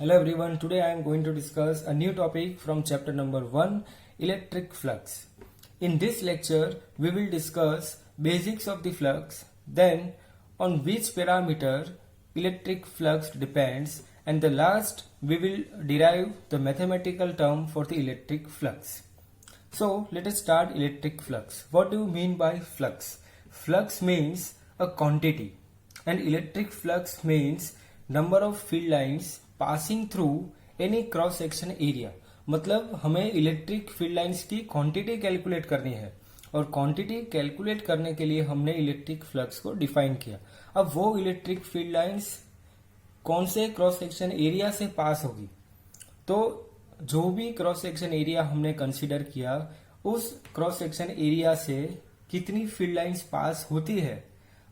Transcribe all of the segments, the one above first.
Hello everyone, today I am going to discuss a new topic from chapter number 1, electric flux. In this lecture, we will discuss basics of the flux, then on which parameter electric flux depends, and the last we will derive the mathematical term for the electric flux. So let us start electric flux. What do you mean by flux? Flux means a quantity and electric flux means number of field lines passing through any cross section area. मतलब हमें electric field lines की quantity calculate करनी है और quantity calculate करने के लिए हमने इलेक्ट्रिक फ्लक्स को डिफाइन किया. अब वो इलेक्ट्रिक फील्ड लाइंस कौन से क्रॉस सेक्शन एरिया से पास होगी, तो जो भी क्रॉस सेक्शन एरिया हमने कंसीडर किया उस क्रॉस सेक्शन एरिया से कितनी फील्ड लाइंस पास होती है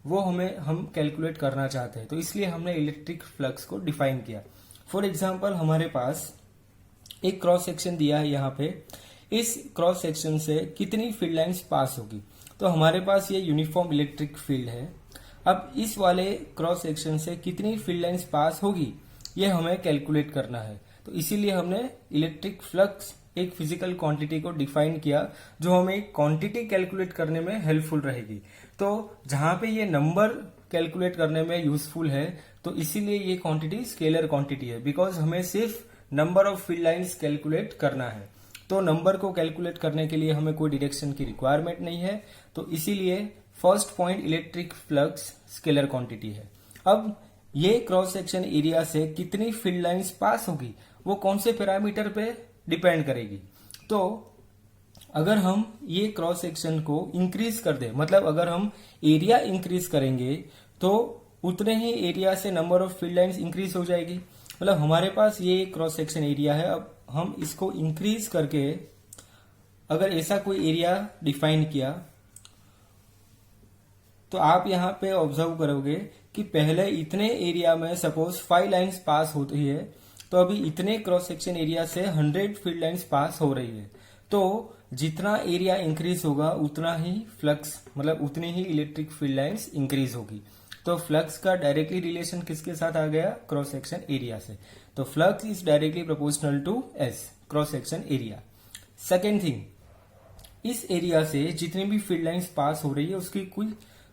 वो हम कैलकुलेट करना चाहते हैं. तो इसलिए हमने इलेक्ट्रिक फ्लक्स को डिफाइन किया. फॉर एग्जाम्पल हमारे पास एक क्रॉस सेक्शन दिया है यहाँ पे, इस क्रॉस सेक्शन से कितनी फील्ड लाइंस पास होगी, तो हमारे पास ये यूनिफॉर्म इलेक्ट्रिक फील्ड है. अब इस वाले क्रॉस सेक्शन से कितनी फील्ड लाइंस पास होगी ये हमें कैलकुलेट करना है. तो इसीलिए हमने इलेक्ट्रिक फ्लक्स एक फिजिकल क्वांटिटी को डिफाइन किया जो हमें एक क्वांटिटी कैलकुलेट करने में हेल्पफुल रहेगी. तो जहां पे ये नंबर कैलकुलेट करने में यूजफुल है तो इसीलिए ये क्वांटिटी स्केलर क्वांटिटी है, बिकॉज हमें सिर्फ number of field lines calculate करना है. तो नंबर को कैलकुलेट करने के लिए हमें कोई डायरेक्शन की रिक्वायरमेंट नहीं है, तो इसीलिए first point electric flux scalar quantity है. अब ये क्रॉस सेक्शन एरिया से कितनी फील्ड लाइंस पास होगी वो कौन से पैरामीटर पे डिपेंड करेगी. तो अगर हम ये क्रॉस सेक्शन को इंक्रीज कर दे, मतलब अगर हम एरिया इंक्रीज करेंगे तो उतने ही एरिया से number of field lines increase हो जाएगी. मतलब हमारे पास ये क्रॉस सेक्शन एरिया है, अब हम इसको इंक्रीज करके अगर ऐसा कोई एरिया डिफाइन किया तो आप यहाँ पे ऑब्जर्व करोगे कि पहले इतने एरिया में सपोज 5 लाइंस पास होती है, तो अभी इतने क्रॉस सेक्शन एरिया से 100 फील्ड लाइंस पास हो रही है. तो जितना एरिया इंक्रीज होगा उतना ही फ्लक्स, मतलब उतनी ही इलेक्ट्रिक फील्ड लाइंस इंक्रीज होगी. तो फ्लक्स का डायरेक्टली रिलेशन किसके साथ आ गया, क्रॉस सेक्शन एरिया से. तो flux is directly proportional to S, cross section area. Second thing, इस एरिया से जितनी भी फील्ड लाइंस पास हो रही है उसकी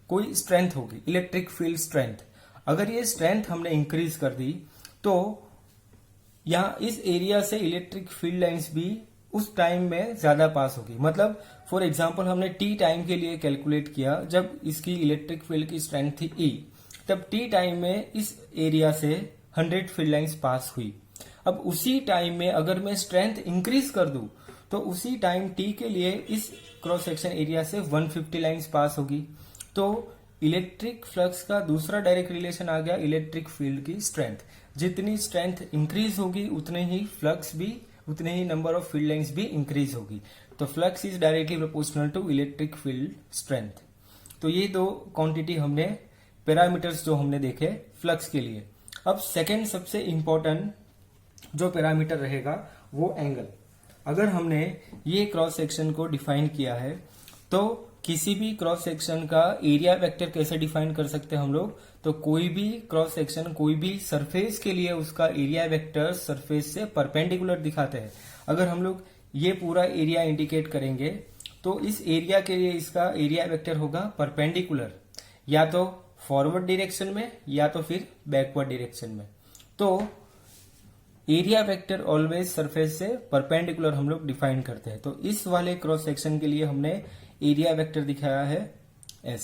कोई स्ट्रेंथ होगी, इलेक्ट्रिक फील्ड स्ट्रेंथ. अगर ये स्ट्रेंथ हमने इंक्रीज कर दी तो यहाँ इस एरिया से इलेक्ट्रिक फील्ड लाइंस भी उस टाइम में ज्यादा पास होगी. मतलब फॉर एग्जांपल हमने टी टाइम के लिए कैलकुलेट किया जब इसकी इलेक्ट्रिक फील्ड की स्ट्रेंथ थी ई, तब टी टाइम में इस एरिया से 100 फील्ड लाइंस पास हुई. अब उसी टाइम में अगर मैं स्ट्रेंथ इंक्रीज कर दूं तो उसी टाइम टी के लिए इस क्रॉस सेक्शन एरिया से 150 लाइंस पास होगी. तो इलेक्ट्रिक फ्लक्स का दूसरा डायरेक्ट रिलेशन आ गया इलेक्ट्रिक फील्ड की स्ट्रेंथ. जितनी स्ट्रेंथ इंक्रीज होगी उतने ही फ्लक्स भी, उतने ही नंबर ऑफ फील्ड लाइंस भी इंक्रीज होगी. तो flux is directly proportional to electric field strength. तो ये दो क्वांटिटी हमने, पैरामीटर्स जो हमने देखे फ्लक्स के लिए. अब सेकेंड सबसे इंपॉर्टेंट जो पैरामीटर रहेगा वो एंगल. अगर हमने ये क्रॉस सेक्शन को डिफाइन किया है तो किसी भी क्रॉस सेक्शन का एरिया वेक्टर कैसे डिफाइन कर सकते हैं हम लोग, तो कोई भी क्रॉस सेक्शन, कोई भी सरफेस के लिए उसका एरिया वेक्टर सरफेस से परपेंडिकुलर दिखाते हैं. अगर हम लोग ये पूरा एरिया इंडिकेट करेंगे तो इस एरिया के लिए इसका एरिया वेक्टर होगा परपेंडिकुलर, या तो फॉरवर्ड डायरेक्शन में या तो फिर बैकवर्ड डायरेक्शन में. तो एरिया वेक्टर ऑलवेज सरफेस से परपेंडिकुलर हम लोग डिफाइन करते हैं. तो इस वाले क्रॉस सेक्शन के लिए हमने एरिया वेक्टर दिखाया है एस.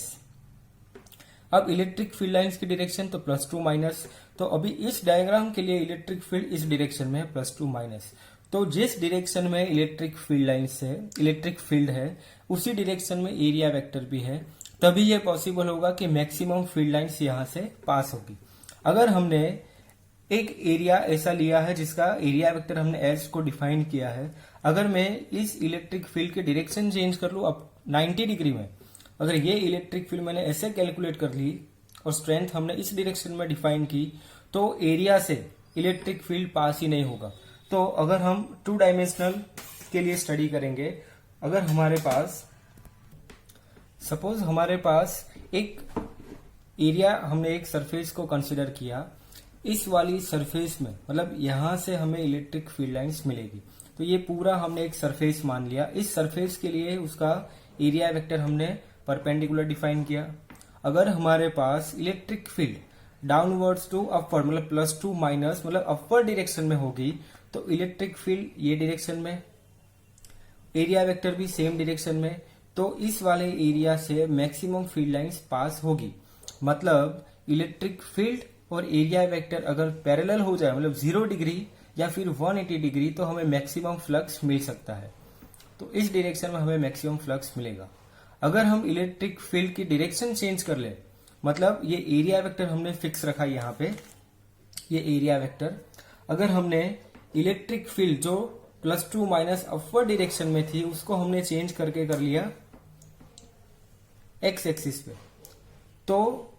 अब इलेक्ट्रिक फील्ड लाइंस की डायरेक्शन तो +2 माइनस. तो अभी इस डायग्राम के लिए इलेक्ट्रिक फील्ड इस डायरेक्शन में है +2 माइनस. तो जिस डायरेक्शन में इलेक्ट्रिक फील्ड लाइंस है, इलेक्ट्रिक फील्ड है, उसी डायरेक्शन में एरिया वेक्टर भी है. तभी यह पॉसिबल होगा कि मैक्सिमम फील्ड लाइंस यहां से पास होगी. अगर हमने एक एरिया ऐसा लिया है जिसका एरिया वेक्टर हमने एस को डिफाइन किया है, अगर मैं इस इलेक्ट्रिक फील्ड की डायरेक्शन चेंज कर लूं अब 90 डिग्री में, अगर ये इलेक्ट्रिक फील्ड मैंने ऐसे कैलकुलेट कर ली और स्ट्रेंथ हमने इस डायरेक्शन में डिफाइन की, तो एरिया से इलेक्ट्रिक फील्ड पास ही नहीं होगा. तो अगर हम 2 डायमेंशनल के लिए स्टडी करेंगे, अगर हमारे पास सपोज हमारे पास एक एरिया, हमने एक सरफेस को कंसिडर किया, इस वाली सरफेस में, मतलब यहां से हमें इलेक्ट्रिक फील्ड लाइंस मिलेगी। तो ये पूरा हमने एक सरफेस मान लिया। इस सरफेस के लिए उसका एरिया वेक्टर हमने परपेंडिकुलर डिफाइन किया। अगर हमारे पास electric field downwards to upward, मतलब +2 माइनस, मतलब अपवर्ड डायरेक्शन में होगी, तो इलेक्ट्रिक फील्ड ये डायरेक्शन में, एरिया वेक्टर भी सेम डायरेक्शन में, तो इस वाले एरिया से मैक्सिमम फील्ड लाइंस पास होगी। मतलब इलेक्ट्रिक फील्ड और एरिया वेक्टर अगर पैरेलल हो जाए, मतलब 0 डिग्री या फिर 180 डिग्री, तो हमें मैक्सिमम फ्लक्स मिल सकता है। तो इस डायरेक्शन में हमें मैक्सिमम फ्लक्स मिलेगा। अगर हम इलेक्ट्रिक फील्ड की डायरेक्शन चेंज कर ले, मतलब ये एरिया वेक्टर हमने फिक्स रखा है यहाँ पे, ये एरिया वेक्टर, अगर हमने इलेक्ट्रिक फील्ड जो +2 माइनस अपवर्ड डायरेक्शन में थी उसको हमने चेंज करके कर लिया एक्स एक्सिस पे, तो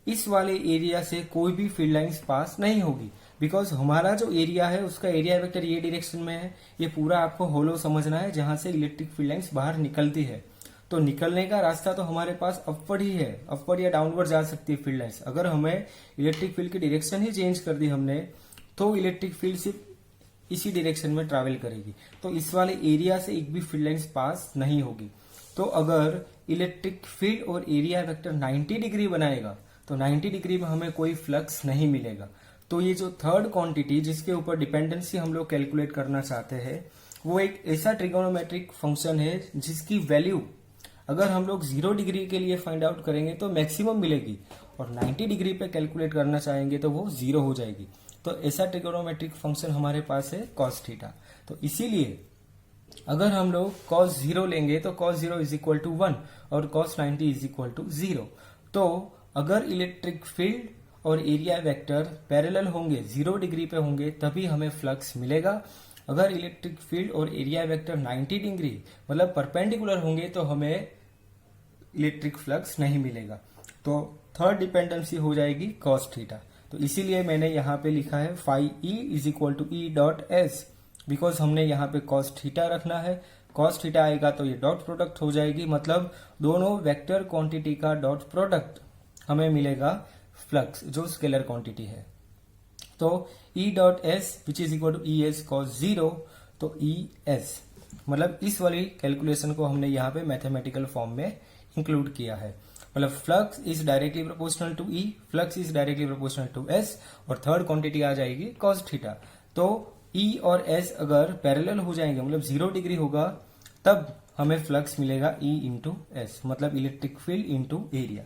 इस वाले एरिया से कोई भी फील्ड लाइंस पास नहीं होगी, बिकॉज हमारा जो एरिया है उसका एरिया वेक्टर ये डायरेक्शन में है। ये पूरा आपको होलो समझना है जहां से इलेक्ट्रिक फील्ड लाइंस बाहर निकलती है। तो निकलने का रास्ता तो हमारे पास अपवर्ड ही है, अपवर्ड या डाउनवर्ड जा सकती है फील्ड लाइंस। अगर हमें इलेक्ट्रिक फील्ड की डायरेक्शन ही चेंज कर दी हमने, तो इलेक्ट्रिक फील्ड सिर्फ इसी डायरेक्शन में ट्रैवल करेगी, तो इस वाले एरिया से एक भी फील्ड लाइंस पास नहीं होगी। तो अगर इलेक्ट्रिक फील्ड और एरिया वेक्टर 90 डिग्री बनाएगा, तो 90 डिग्री में हमें कोई फ्लक्स नहीं मिलेगा। तो ये जो थर्ड क्वांटिटी जिसके ऊपर डिपेंडेंसी हम लोग कैलकुलेट करना चाहते हैं, वो एक ऐसा ट्रिगोनोमेट्रिक फंक्शन है जिसकी वैल्यू अगर हम लोग 0 डिग्री के लिए फाइंड आउट करेंगे तो मैक्सिमम मिलेगी, और 90 डिग्री पे कैलकुलेट करना चाहेंगे तो वो 0 हो जाएगी। तो ऐसा ट्रिगोनोमेट्रिक फंक्शन हमारे पास है cos थीटा। तो इसीलिए अगर हम लोग cos 0 लेंगे तो cos 0 इज इक्वल टू 1 और cos 90 इज इक्वल टू 0। तो अगर इलेक्ट्रिक फील्ड और एरिया वेक्टर पैरेलल होंगे, 0 डिग्री पे होंगे, तभी हमें फ्लक्स मिलेगा। अगर इलेक्ट्रिक फील्ड और एरिया वेक्टर 90 डिग्री मतलब परपेंडिकुलर होंगे तो हमें इलेक्ट्रिक फ्लक्स नहीं मिलेगा। तो थर्ड डिपेंडेंसी हो जाएगी cos थीटा। तो इसीलिए मैंने यहाँ पे लिखा है phi E is equal to E dot S, because हमने यहाँ पे cos थीटा रखना है। cos थीटा आएगा तो ये डॉट प्रोडक्ट हो जाएगी, मतलब दोनों वेक्टर क्वांटिटी का डॉट प्रोडक्ट हमें मिलेगा फ्लक्स जो स्केलर क्वांटिटी है। तो E dot S which is equal to E S cos 0, तो ई एस मतलब इस वाली कैलकुलेशन को हमने यहाँ पे मैथमेटिकल फॉर्म में इंक्लूड किया है। मतलब flux is directly proportional to E, flux is directly proportional to S, और थर्ड क्वांटिटी आ जाएगी cos थीटा। तो ई और एस अगर पैरेलल हो जाएंगे, मतलब 0 डिग्री होगा, तब हमें फ्लक्स मिलेगा ई इंटू एस, मतलब इलेक्ट्रिक फील्ड इंटू एरिया।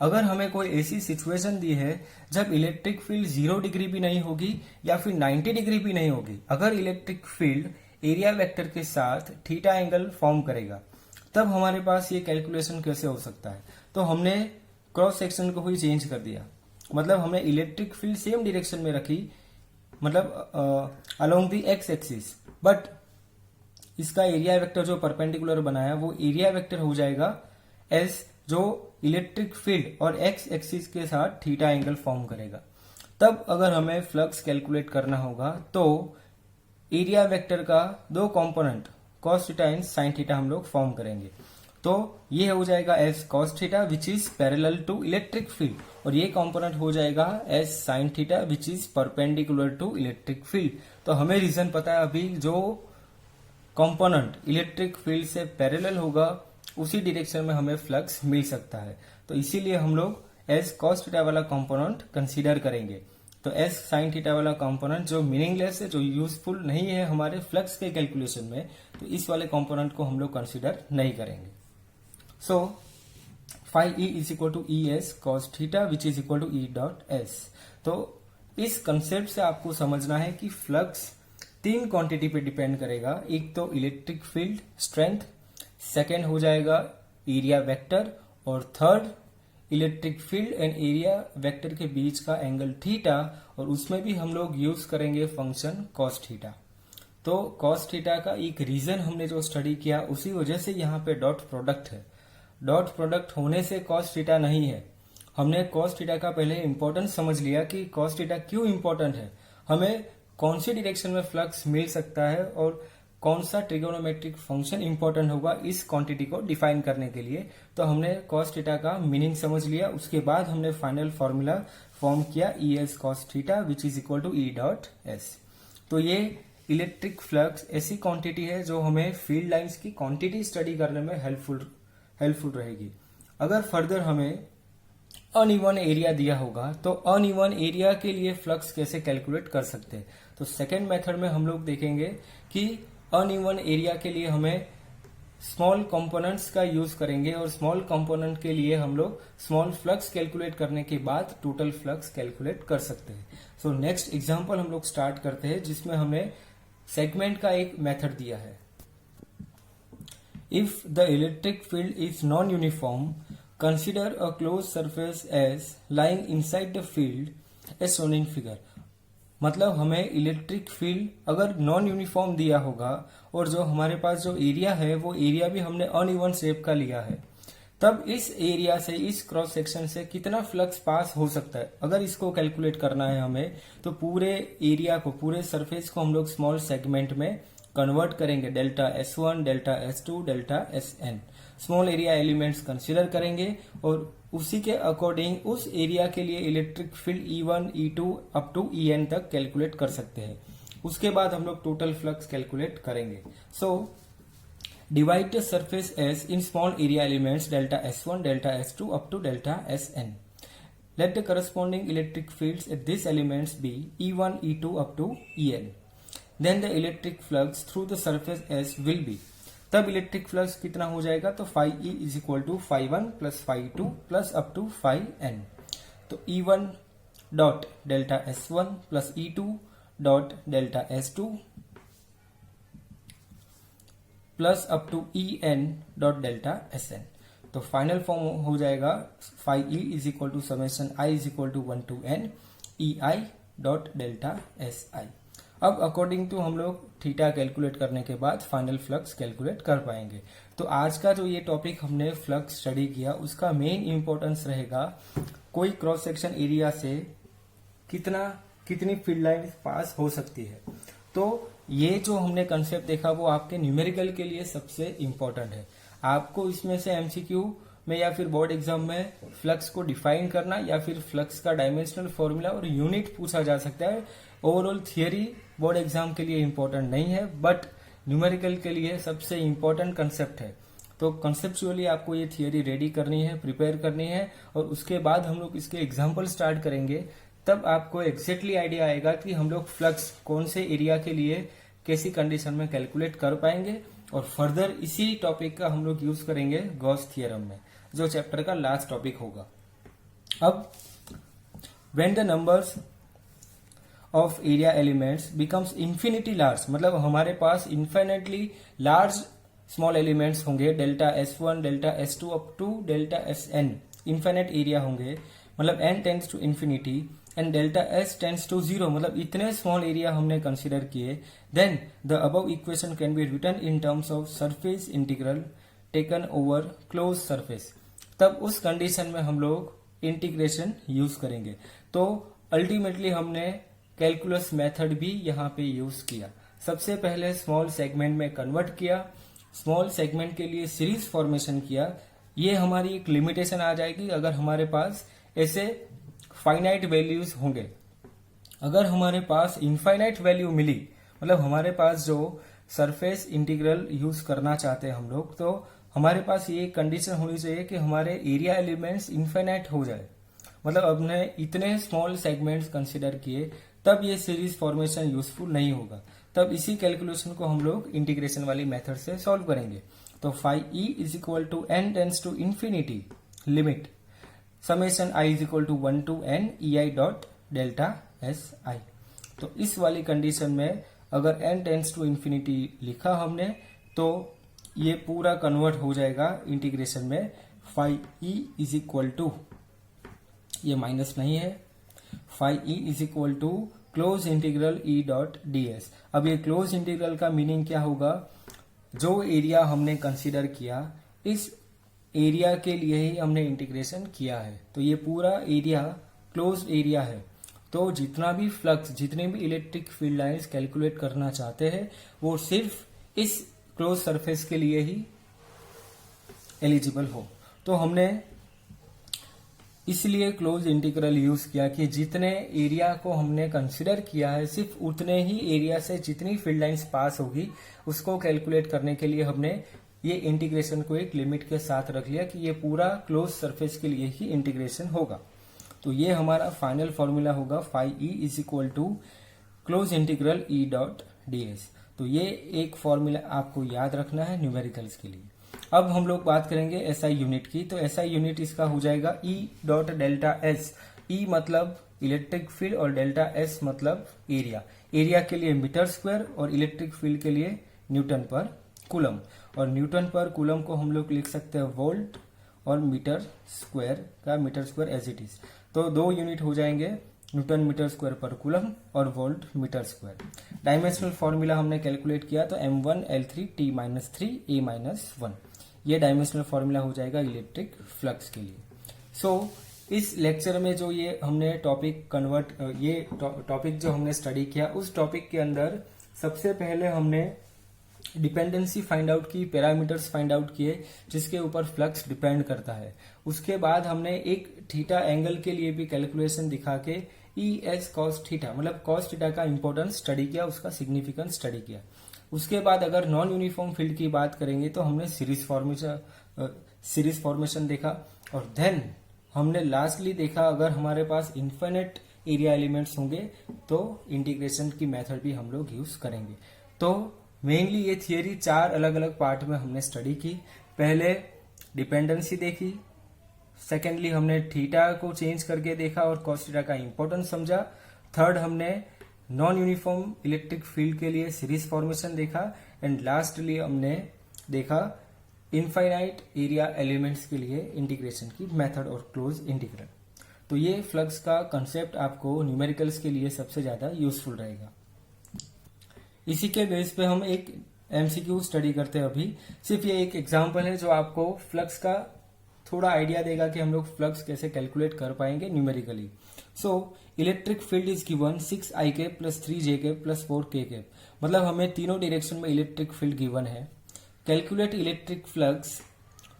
अगर हमें कोई ऐसी सिचुएशन दी है जब इलेक्ट्रिक फील्ड 0 डिग्री भी नहीं होगी या फिर 90 डिग्री भी नहीं होगी, अगर इलेक्ट्रिक फील्ड एरिया वेक्टर के साथ थीटा एंगल फॉर्म करेगा, तब हमारे पास ये कैलकुलेशन कैसे हो सकता है। तो हमने क्रॉस सेक्शन को ही चेंज कर दिया, मतलब हमने इलेक्ट्रिक फील्ड सेम डायरेक्शन में रखी, मतलब along the x axis, but इसका एरिया वेक्टर जो परपेंडिकुलर बनाया वो एरिया वेक्टर हो जाएगा एस, जो इलेक्ट्रिक फील्ड और एक्स एक्सिस के साथ थीटा एंगल फॉर्म करेगा। तब अगर हमें फ्लक्स कैलकुलेट करना होगा तो एरिया वेक्टर का दो component cos theta and sin theta हम लोग फॉर्म करेंगे। तो ये हो जाएगा S cos theta which is parallel to electric field, और ये कंपोनेंट हो जाएगा S sin theta which is perpendicular to electric field. तो हमें रीजन पता है, अभी जो कंपोनेंट इलेक्ट्रिक फील्ड से पैरेलल होगा उसी डायरेक्शन में हमें फ्लक्स मिल सकता है। तो इसीलिए हम लोग एस cos थीटा वाला कंपोनेंट कंसीडर करेंगे। तो एस sin थीटा वाला कंपोनेंट जो मीनिंगलेस है, जो यूजफुल नहीं है हमारे फ्लक्स के कैलकुलेशन में, तो इस वाले कंपोनेंट को हम लोग कंसीडर नहीं करेंगे। So phi E is equal to E S cos theta which is equal to E dot S. तो इस कंसेप्ट से आपको समझना है कि फ्लक्स 3 क्वांटिटी पे डिपेंड करेगा। एक तो इलेक्ट्रिक फील्ड स्ट्रेंथ, सेकेंड हो जाएगा एरिया वेक्टर, और third electric field and area vector के बीच का एंगल थीटा, और उसमें भी हम लोग यूज करेंगे फंक्शन cos थीटा। तो cos थीटा का एक रीजन हमने जो स्टडी किया उसी वजह से यहाँ पे डॉट प्रोडक्ट है। डॉट प्रोडक्ट होने से cos थीटा नहीं है। हमने cos थीटा का पहले इंपॉर्टेंस समझ लिया कि cos थीटा क्यों इंपॉर्टेंट है, हमें कौन सी डायरेक्शन में फ्लक्स मिल सकता है और कौन सा ट्रिगोनोमेट्रिक फंक्शन इंपॉर्टेंट होगा इस क्वांटिटी को डिफाइन करने के लिए। तो हमने cos थीटा का मीनिंग समझ लिया, उसके बाद हमने फाइनल फॉर्मूला फॉर्म किया ES cos theta which is equal to E dot S। तो ये इलेक्ट्रिक फ्लक्स ऐसी क्वांटिटी है जो हमें फील्ड लाइंस की क्वांटिटी स्टडी करने में हेल्पफुल रहेगी। अगर फर्दर हमें अनइवन एरिया दिया होगा तो अनइवन एरिया के लिए फ्लक्स कैसे कैलकुलेट कर सकते हैं। तो सेकेंड मेथड में हम लोग देखेंगे कि अनइवन एरिया के लिए हमें स्मॉल कंपोनेंट्स का यूज करेंगे और स्मॉल कंपोनेंट के लिए हम लोग स्मॉल फ्लक्स कैलकुलेट करने के बाद टोटल फ्लक्स कैलकुलेट कर सकते हैं। सो नेक्स्ट एग्जांपल हम लोग स्टार्ट करते हैं जिसमें हमें सेगमेंट का एक मेथड दिया है। If the electric field is non uniform, consider a close surface as lying inside the field as shown in figure. मतलब हमें इलेक्ट्रिक फील्ड अगर नॉन यूनिफॉर्म दिया होगा और जो हमारे पास जो एरिया है वो एरिया भी हमने अनइवन शेप का लिया है, तब इस एरिया से, इस क्रॉस सेक्शन से कितना फ्लक्स पास हो सकता है, अगर इसको कैलकुलेट करना है हमें, तो पूरे एरिया को, पूरे सरफेस को हम लोग स्मॉल सेगमेंट में कन्वर्ट करेंगे। Delta S1, delta S2, delta Sn small area elements consider करेंगे और उसी के अकॉर्डिंग उस एरिया के लिए electric field E1, E2 up to En तक कैलकुलेट कर सकते हैं। उसके बाद हम लोग टोटल फ्लक्स कैलकुलेट करेंगे। सो divide the surface S in small area elements delta S1, delta S2 up to delta Sn. Let the corresponding electric fields at these elements be E1, E2 up to En. Then the electric flux through the surface S will be, तब electric flux कितना हो जाएगा, तो phi E is equal to phi1 plus phi2 plus up to phi n। तो E1 dot delta S1 plus E2 dot delta S2 plus up to En dot delta Sn। तो final form हो जाएगा phi E is equal to summation I is equal to 1 to n EI dot delta SI। अब according to हम लोग theta calculate करने के बाद final flux calculate कर पाएंगे। तो आज का जो ये टॉपिक हमने फ्लक्स स्टडी किया उसका मेन इंपॉर्टेंस रहेगा कोई क्रॉस सेक्शन एरिया से कितनी फील्ड लाइन पास हो सकती है। तो ये जो हमने कंसेप्ट देखा वो आपके न्यूमेरिकल के लिए सबसे इम्पोर्टेंट है। आपको इसमें से MCQ में या फिर बोर्ड एग्जाम में फ्लक्स को डिफाइन करना या फिर फ्लक्स का डायमेंशनल फॉर्मूला और यूनिट पूछा जा सकता है। ओवरऑल थियरी बोर्ड एग्जाम के लिए इम्पोर्टेंट नहीं है, बट न्यूमेरिकल के लिए सबसे इम्पोर्टेंट कंसेप्ट है। तो कंसेप्चुअली आपको ये थियरी रेडी करनी है, प्रिपेयर करनी है और उसके बाद हम लोग इसके एग्जाम्पल स्टार्ट करेंगे। तब आपको एग्जैक्टली आइडिया आएगा कि हम लोग फ्लक्स कौन से एरिया के लिए कैसी कंडीशन में कैलकुलेट कर पाएंगे और फर्दर इसी टॉपिक का हम लोग यूज करेंगे गॉस थ्योरम में, जो चैप्टर का लास्ट टॉपिक होगा। अब when the numbers of area elements becomes infinity large, मतलब हमारे पास इन्फिनिटली लार्ज स्मॉल एलिमेंट्स होंगे, delta S1, delta S2 up to delta Sn infinite area होंगे, मतलब n tends to infinity and delta S tends to 0, मतलब इतने small area हमने consider किए। Then the above equation can be written in terms of surface integral taken over close surface. तब उस condition में हम लोग इंटीग्रेशन यूज करेंगे। तो अल्टीमेटली हमने कैलकुलस मेथड भी यहाँ पे यूज किया। सबसे पहले स्मॉल सेगमेंट में कन्वर्ट किया, स्मॉल सेगमेंट के लिए सीरीज फॉर्मेशन किया। ये हमारी एक लिमिटेशन आ जाएगी अगर हमारे पास ऐसे फाइनाइट वैल्यूज होंगे। अगर हमारे पास इनफाइनाइट वैल्यू मिली, मतलब हमारे पास जो सरफेस इंटीग्रल यूज करना चाहते हैं हम लोग, तो हमारे पास ये कंडीशन होनी चाहिए कि हमारे एरिया एलिमेंट्स इनफाइनाइट हो जाए, मतलब हमने इतने स्मॉल सेगमेंट्स कंसिडर किए, तब ये सीरीज फॉर्मेशन यूजफुल नहीं होगा। तब इसी कैलकुलेशन को हम लोग इंटीग्रेशन वाली मेथड से सॉल्व करेंगे। तो phi E is equal to n tends to infinity limit summation I is equal to 1 to n EI dot delta SI। तो इस वाली कंडीशन में अगर n टेंड्स टू इन्फिनिटी लिखा हमने तो ये पूरा कन्वर्ट हो जाएगा इंटीग्रेशन में। phi E is equal to, ये माइनस नहीं है, phi E is equal to close integral E dot ds। अब ये क्लोज इंटीग्रल का मीनिंग क्या होगा, जो एरिया हमने कंसीडर किया इस एरिया के लिए ही हमने इंटीग्रेशन किया है, तो ये पूरा एरिया क्लोज एरिया है। तो जितना भी फ्लक्स, जितने भी इलेक्ट्रिक फील्ड लाइंस कैलकुलेट करना चाहते हैं वो सिर्फ इस क्लोज सरफेस के लिए ही एलिजिबल हो। तो हमने इसलिए क्लोज इंटीग्रल यूज किया कि जितने एरिया को हमने कंसिडर किया है सिर्फ उतने ही एरिया से जितनी फील्ड लाइंस पास होगी उसको कैलकुलेट करने के लिए हमने ये इंटीग्रेशन को एक लिमिट के साथ रख लिया कि ये पूरा क्लोज सरफेस के लिए ही इंटीग्रेशन होगा। तो ये हमारा फाइनल फॉर्मूला होगा phi E is equal to close integral E dot D S. तो ये एक फॉर्मूला आपको याद रखना है न्यूमेरिकल्स के लिए। अब हम लोग बात करेंगे एसआई यूनिट की। तो एसआई यूनिट इसका हो जाएगा ई डॉट डेल्टा एस। ई मतलब इलेक्ट्रिक फील्ड और डेल्टा एस मतलब एरिया। एरिया के लिए मीटर स्क्वायर और इलेक्ट्रिक फील्ड के लिए न्यूटन पर कूलम। और न्यूटन पर कूलम को हम लोग लिख सकते हैं वोल्ट और मीटर स्क्वायर का metre square as it is. तो दो यूनिट हो जाएंगे न्यूटन मीटर स्क्वायर पर कूलम और volt metre square. Dimensional formula हमने कैलकुलेट किया तो m1 L3 T minus 3 A minus 1। ये डायमेंशनल फॉर्मूला हो जाएगा इलेक्ट्रिक फ्लक्स के लिए। सो इस लेक्चर में जो ये हमने टॉपिक जो हमने स्टडी किया उस टॉपिक के अंदर सबसे पहले हमने डिपेंडेंसी फाइंड आउट की, पैरामीटर्स फाइंड आउट किए जिसके ऊपर फ्लक्स डिपेंड करता है। उसके बाद हमने एक थीटा एंगल के लिए भी कैलकुलेशन दिखा के ई एस कॉस थीटा मतलब कॉस थीटा का इंपॉर्टेंस स्टडी किया, उसका सिग्निफिकेंस स्टडी किया। उसके बाद अगर नॉन यूनिफॉर्म फील्ड की बात करेंगे तो हमने सीरीज फॉर्मेशन देखा और देन हमने लास्टली देखा अगर हमारे पास इन्फिनिट एरिया एलिमेंट्स होंगे तो इंटीग्रेशन की मेथड भी हम लोग यूज करेंगे। तो मेनली ये थियरी चार अलग अलग पार्ट में हमने स्टडी की। पहले डिपेंडेंसी देखी, सेकेंडली हमने थीटा को चेंज करके देखा और कॉस थीटा का इंपॉर्टेंस समझा। थर्ड हमने नॉन यूनिफॉर्म इलेक्ट्रिक फील्ड के लिए सीरीज फॉर्मेशन देखा एंड लास्टली हमने देखा इनफाइनाइट एरिया एलिमेंट्स के लिए इंटीग्रेशन की मेथड और क्लोज इंटीग्रल। तो ये फ्लक्स का कंसेप्ट आपको न्यूमेरिकल्स के लिए सबसे ज्यादा यूजफुल रहेगा। इसी के बेस पे हम एक एमसीक्यू स्टडी करते हैं अभी। सिर्फ ये एक एग्जांपल है जो आपको फ्लक्स का थोड़ा आइडिया देगा कि हम लोग फ्लक्स कैसे कैलकुलेट कर पाएंगे numerically. So electric field is given 6ik plus 3jk plus 4kk। मतलब हमें तीनों डायरेक्शन में इलेक्ट्रिक फील्ड गिवन है। Calculate electric flux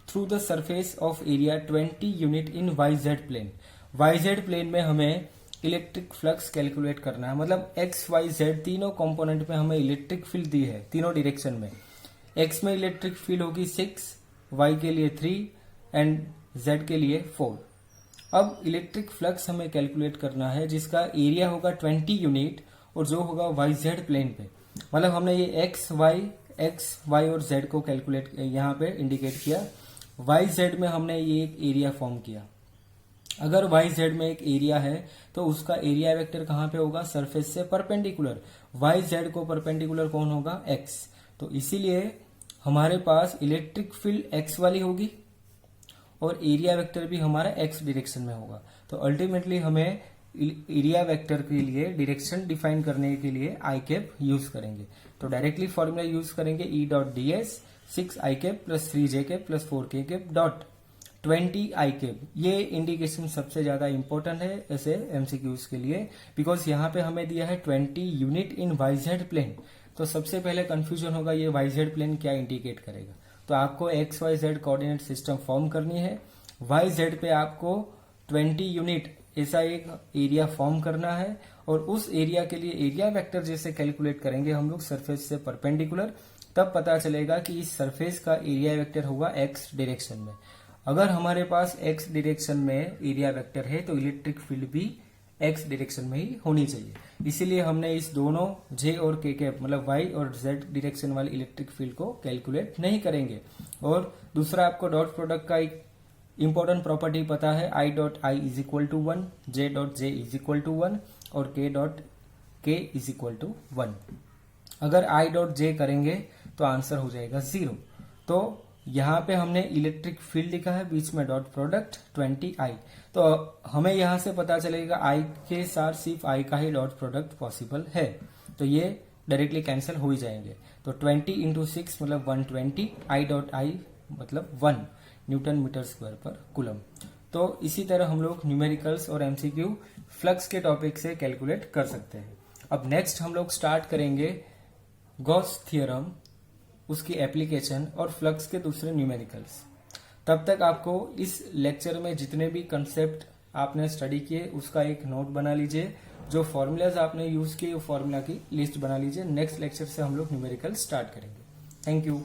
through the surface of area 20 unit in YZ plane. YZ plane में हमें इलेक्ट्रिक फ्लक्स कैलकुलेट करना है। मतलब एक्स वाई जेड तीनों कंपोनेंट में हमें इलेक्ट्रिक फील्ड दी है तीनों डायरेक्शन में। एक्स में इलेक्ट्रिक फील्ड होगी 6, वाई के लिए 3 एंड जेड के लिए 4। अब इलेक्ट्रिक फ्लक्स हमें कैलकुलेट करना है जिसका एरिया होगा 20 यूनिट और जो होगा वाई जेड प्लेन पे। मतलब हमने ये एक्स वाई और जेड को कैलकुलेट यहाँ पे इंडिकेट किया। वाई जेड में हमने ये एक एरिया फॉर्म किया। अगर वाई जेड में एक एरिया है तो उसका एरिया वेक्टर कहाँ पे होगा? सरफेस से परपेंडिकुलर। वाई जेड को परपेंडिकुलर कौन होगा? एक्स। तो इसीलिए हमारे पास इलेक्ट्रिक फील्ड एक्स वाली होगी और एरिया वेक्टर भी हमारा एक्स डायरेक्शन में होगा। तो अल्टीमेटली हमें एरिया वेक्टर के लिए डायरेक्शन डिफाइन करने के लिए आई कैप यूज करेंगे। तो डायरेक्टली फॉर्मूला यूज करेंगे ई dot D S 6ik plus 3jk plus 4kk dot 20 आई कैप। ये इंडिकेशन सबसे ज्यादा इंपॉर्टेंट है ऐसे एमसीक्यूज के लिए, बिकॉज यहाँ पे हमें दिया है 20 यूनिट इन वाईजेड प्लेन। तो सबसे पहले कंफ्यूजन होगा ये वाईजेड प्लेन क्या इंडिकेट करेगा। तो आपको X Y Z coordinate system form करनी है। वाई जेड पे आपको 20 यूनिट ऐसा एक एरिया फॉर्म करना है और उस एरिया के लिए एरिया वेक्टर जैसे कैलकुलेट करेंगे हम लोग सरफेस से परपेंडिकुलर, तब पता चलेगा कि इस सरफेस का एरिया वेक्टर होगा एक्स डायरेक्शन में। अगर हमारे पास एक्स डायरेक्शन में एरिया वेक्टर है तो इलेक्ट्रिक फील्ड भी एक्स डायरेक्शन में ही होनी चाहिए। इसीलिए हमने इस दोनों जे और के कैप मतलब वाई और जेड डायरेक्शन वाले इलेक्ट्रिक फील्ड को कैलकुलेट नहीं करेंगे। और दूसरा आपको डॉट प्रोडक्ट का एक इंपॉर्टेंट प्रॉपर्टी पता है, I dot I is equal to 1, J dot J is equal to 1 और के डॉट के इज इक्वल टू 1। अगर आई डॉट जे करेंगे तो आंसर हो जाएगा 0। तो यहाँ पे हमने इलेक्ट्रिक फील्ड लिखा है, बीच में डॉट प्रोडक्ट 20i। तो हमें यहाँ से पता चलेगा i के साथ सिर्फ i का ही डॉट प्रोडक्ट पॉसिबल है। तो ये डायरेक्टली कैंसिल हो ही जाएंगे। तो 20 इंटू 6 मतलब 120, आई डॉट आई मतलब 1 न्यूटन मीटर स्क्वायर पर कूलम। तो इसी तरह हम लोग न्यूमेरिकल्स और एमसीक्यू फ्लक्स के टॉपिक से कैलकुलेट कर सकते हैं। अब नेक्स्ट हम लोग स्टार्ट करेंगे गॉस थ्योरम, उसकी एप्लीकेशन और फ्लक्स के दूसरे न्यूमेरिकल्स। तब तक आपको इस लेक्चर में जितने भी कंसेप्ट आपने स्टडी किए उसका एक नोट बना लीजिए, जो फॉर्मूलाज आपने यूज किए फॉर्मूला की लिस्ट बना लीजिए। नेक्स्ट लेक्चर से हम लोग न्यूमेरिकल स्टार्ट करेंगे। Thank you.